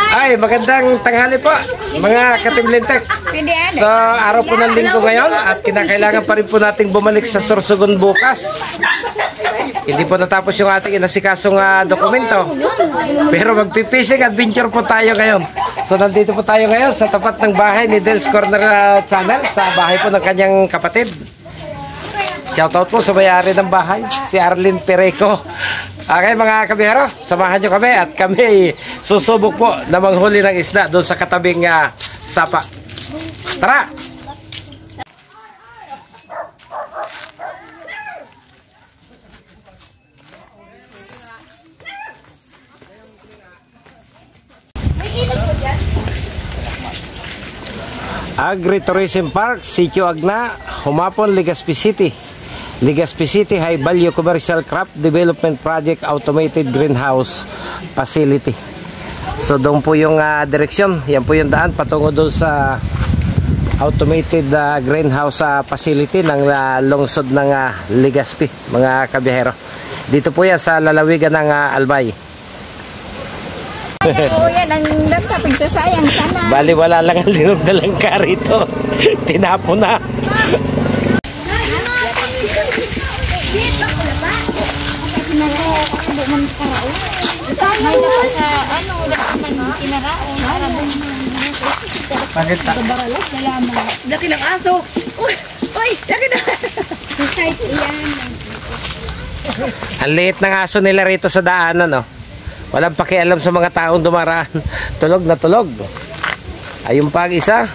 Ay, magandang tanghali po mga katimlintek. So, araw po ng linggo ngayon at kinakailangan pa rin po nating bumalik sa Sorsogon bukas. Hindi po natapos yung ating inasikasong dokumento. Pero magpipising adventure po tayo ngayon. So, nandito po tayo ngayon sa tapat ng bahay ni Del's Corner Channel, sa bahay po ng kanyang kapatid. Shoutout po sa may-ari ng bahay, si Arlene Pereco. Okay mga kabihero, samahan nyo kami at kami susubok po na manghuli ng isda doon sa katabing sapa. Tara! Agri-Tourism Park, Sitio Agna, Humapon, Legazpi City. Legazpi City High Value Commercial Craft Development Project Automated Greenhouse Facility. So doon po yung direksyon. Yan po yung daan patungo doon sa Automated Greenhouse Facility ng lungsod ng Legazpi, mga kabiyahero. Dito po yan sa lalawigan ng Albay. Oo, yan ang nagpapagsasayang sana. Bali wala lang ang linog na langka rito. Tinapo na. May dapat sa ano, dapat man kinaraon. Bakit ta? Laki ng aso. Uy, laki na. Besides iyan. Ang liit ng aso nila rito sa daanan, no? Walang pakialam sa mga taong dumaraan. Tulog na tulog. Ayun pa ang isa.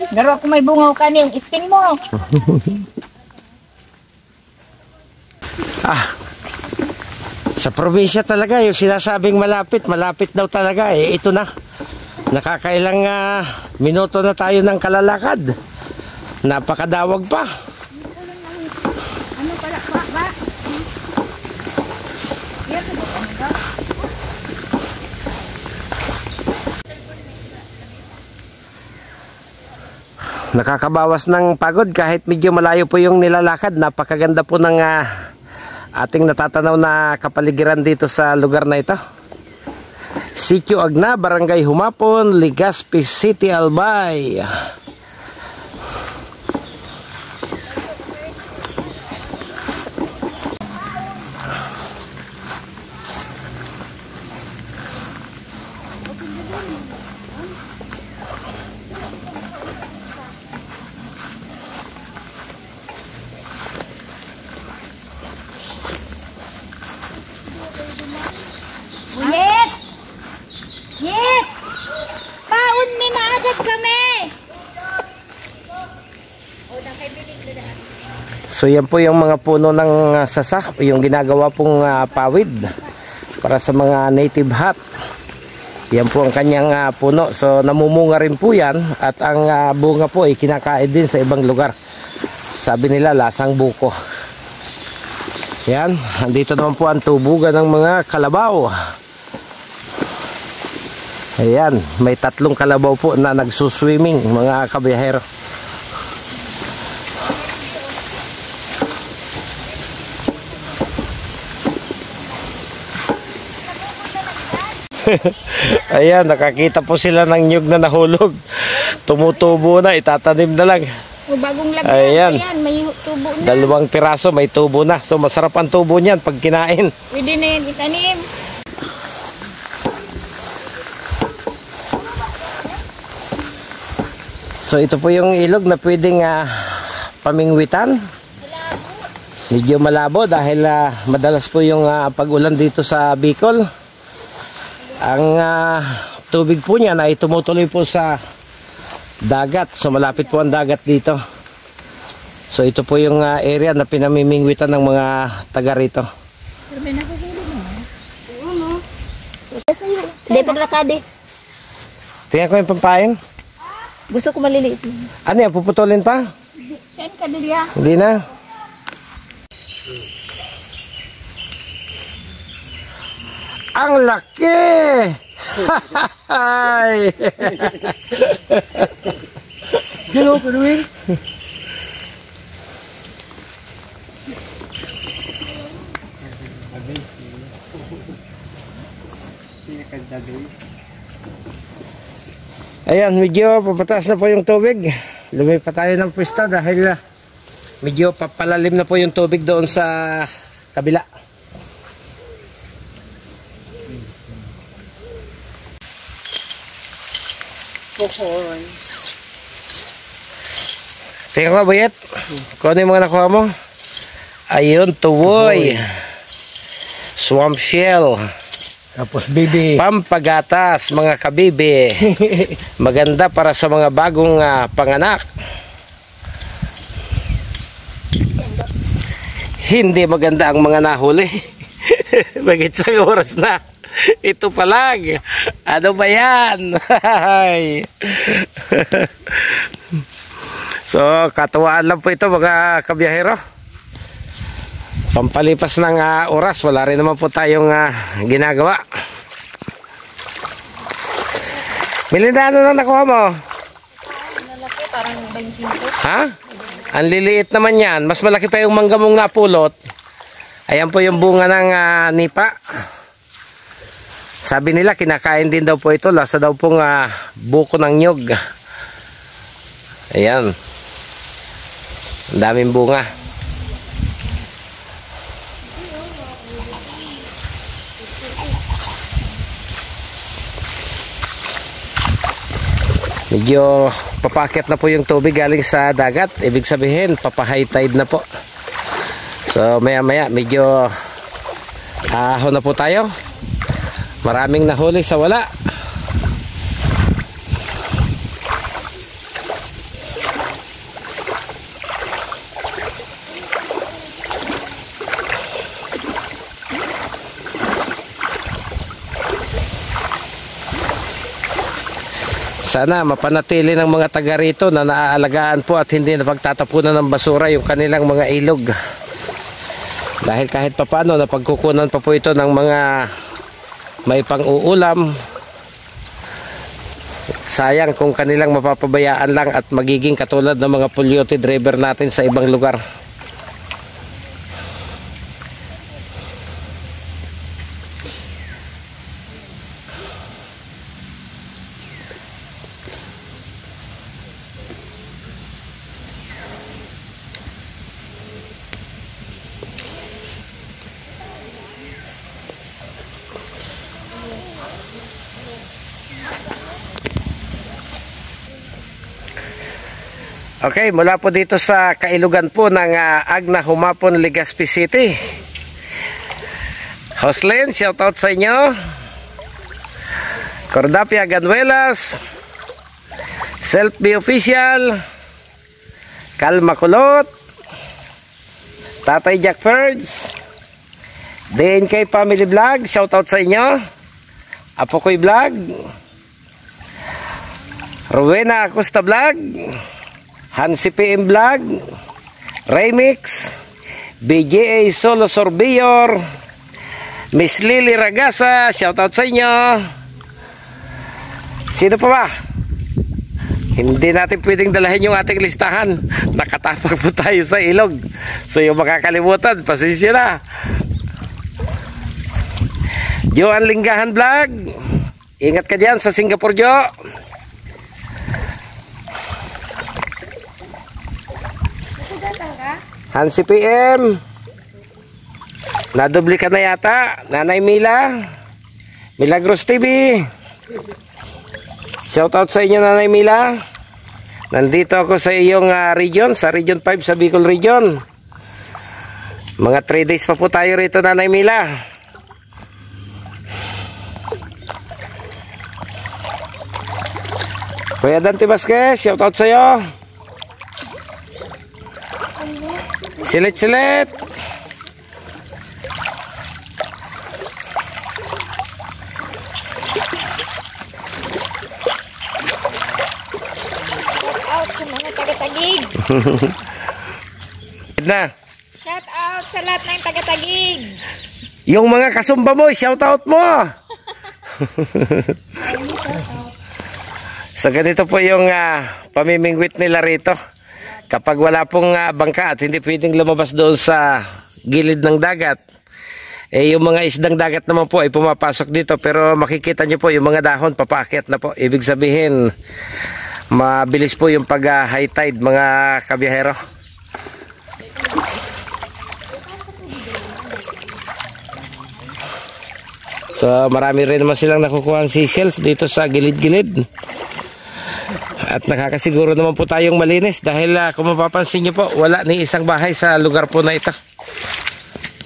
Garo ako may bungaw ka yung sting mo. Sa probinsya talaga yung sinasabing malapit daw talaga ito na. Nakakailang minuto na tayo ng kalalakad. Napakadawag pa. Ano pala ba? Nakakabawas ng pagod kahit medyo malayo po yung nilalakad. Napakaganda po ng ating natatanaw na kapaligiran dito sa lugar na ito. Sitio Agna, Barangay Humapon, Legazpi City, Albay. Yes! Paun may maagat kami! So yan po yung mga puno ng sasa, yung ginagawa pong pawid para sa mga native hut. Yan po ang kanyang puno. So namumunga rin po yan at ang bunga po ay kinakain din sa ibang lugar. Sabi nila lasang buko. Yan, andito naman po ang tubugan ng mga kalabaw. Ayan, may 3 kalabaw po na nagsuswimming, mga kabiyahero. Ayan, nakakita po sila ng nyug na nahulog. Tumutubo na, itatanim na lang. O bagong lagyan, ayan, may tubo na. 2 piraso, may tubo na. So masarap ang tubo niyan pag kinain. Pwede na yan itanim. So ito po yung ilog na pwedeng pamingwitan. Medyo malabo dahil madalas po yung pag-ulan dito sa Bicol. Ang tubig po niyan ay tumutuloy po sa dagat. So malapit po ang dagat dito. So ito po yung area na pinamimingwitan ng mga taga rito. Hindi paglakadi. Tingnan ko yung pampain. Gusto ko maliliit. Ano yan? Puputulin pa? Saan ka nila? Hindi na. Ang laki! Hay! Hello, Pedwin. Ayan, medyo papataas na po yung tubig. Lumipat tayo ng pwesto dahil medyo papalalim na po yung tubig doon sa kabila. Pokoy. Tingnan ko, Bayet. Kung ano yung mga nakuha mo? Ayun, tuwoy. Swamp shell. Tapos bibi. Pampagatas, mga kabibi. Maganda para sa mga bagong panganak. Hindi maganda ang mga nahuli. Mag-isang oras na. Ito pa lang. Ano ba yan? So, katuwaan lang po ito mga kabiyahero. Pampalipas ng oras, wala rin naman po tayong ginagawa. Melinda, ano na nakuha mo? Malaki, parang 25. Ha? Ang liliit naman yan. Mas malaki pa yung mangga mong napulot. Ayan po yung bunga ng nipa. Sabi nila, kinakain din daw po ito. Lasa daw pong buko ng nyog. Ayan. Ang daming bunga. Medyo papakit na po yung tubig galing sa dagat. Ibig sabihin, papa-high tide na po. So maya maya medyo ahon na po tayo. Maraming nahuli sa wala. Sana mapanatili ng mga taga rito na naaalagaan po at hindi napagtatapunan ng basura yung kanilang mga ilog. Dahil kahit papano napagkukunan pa po ito ng mga may pang-uulam. Sayang kung kanilang mapapabayaan lang at magiging katulad ng mga polluted river natin sa ibang lugar. Okay, mula po dito sa kailugan po ng Agna Humapon, Legazpi City. Hoslin, shoutout sa inyo. Cordapia Ganuelas, Selfie Official, Kalma Kulot, Tatay Jack Ferds, DNK Family Vlog, shoutout sa inyo. Apokoy Vlog, Rowena Acosta Vlog, Hansi PM Vlog, Remix, BJA Solo Sorbior, Miss Lily Ragasa, shoutout sa inyo. Sino pa ba? Hindi natin pwedeng dalahin yung ating listahan. Nakatapak po tayo sa ilog. So yung makakalimutan, pasensya na. Joan Linggahan Vlog, ingat ka dyan sa Singapore, Jo. Hansi PM, nadubli ka na yata. Nanay Mila, Milagros TV, shoutout sa inyo Nanay Mila. Nandito ako sa iyong region, sa Region 5 sa Bicol Region. Mga 3 days pa po tayo rito, Nanay Mila. Kuya Dante Vasquez, shout out sa'yo. Silit-silit. Out sa mga taga-Tagig. Na. Shout out sa lahat ng taga-Tagig. Yung mga kasumba mo, shout out mo. So ganito po yung pamimingwit nila rito. Kapag wala pong bangka at hindi pwedeng lumabas doon sa gilid ng dagat, yung mga isdang dagat naman po ay pumapasok dito. Pero makikita nyo po yung mga dahon papaakyat na po. Ibig sabihin, mabilis po yung pag high tide, mga kabiyahero. So marami rin naman silang nakukuha ang seashells dito sa gilid-gilid. At nakakasiguro naman po tayong malinis dahil kung mapapansin nyo po, wala ni isang bahay sa lugar po na ito.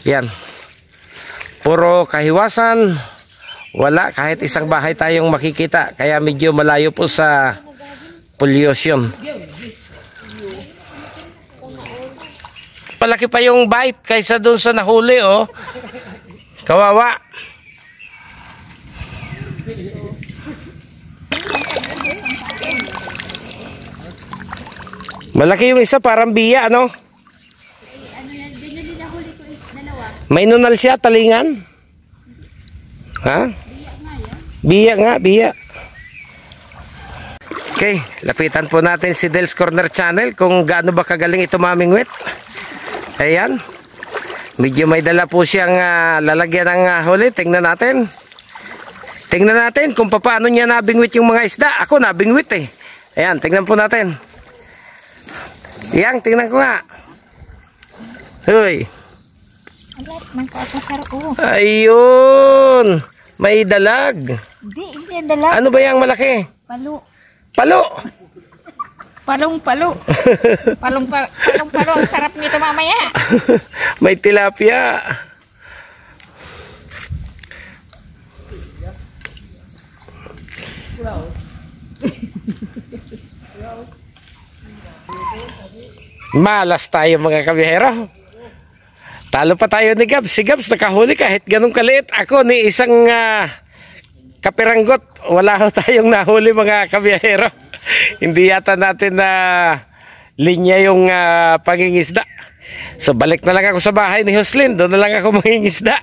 Yan. Puro kahiwasan. Wala kahit isang bahay tayong makikita. Kaya medyo malayo po sa pollution. Palaki pa yung bite kaysa doon sa nahuli, oh. Kawawa. Malaki yung isa, parang biya, ano? May nunal siya, talingan? Ha? Biya nga, biya. Okay, lapitan po natin si Del's Corner Channel kung gaano ba kagaling ito mamingwit. Ayan. Medyo may dala po siyang lalagyan ng huli. Tingnan natin. Tingnan natin kung paano niya nabingwit yung mga isda. Ako nabingwit eh. Ayan, tingnan po natin. Yang, tingnan ko nga. Hoy. Ayun. May dalag. Hindi dalag. Ano ba yung malaki? Palo. Palo. Palong-palo. Palong-palo. Ang sarap nito mamaya. May tilapia. Malas tayo mga kabihero. Talo pa tayo ni Gabs. Si Gabs nakahuli kahit ganun kaliit. Ako ni isang kapiranggot. Wala ho tayong nahuli mga kabihero. Hindi yata natin na linya yung pangingisda. So balik na lang ako sa bahay ni Jocelyn. Doon na lang ako mangingisda.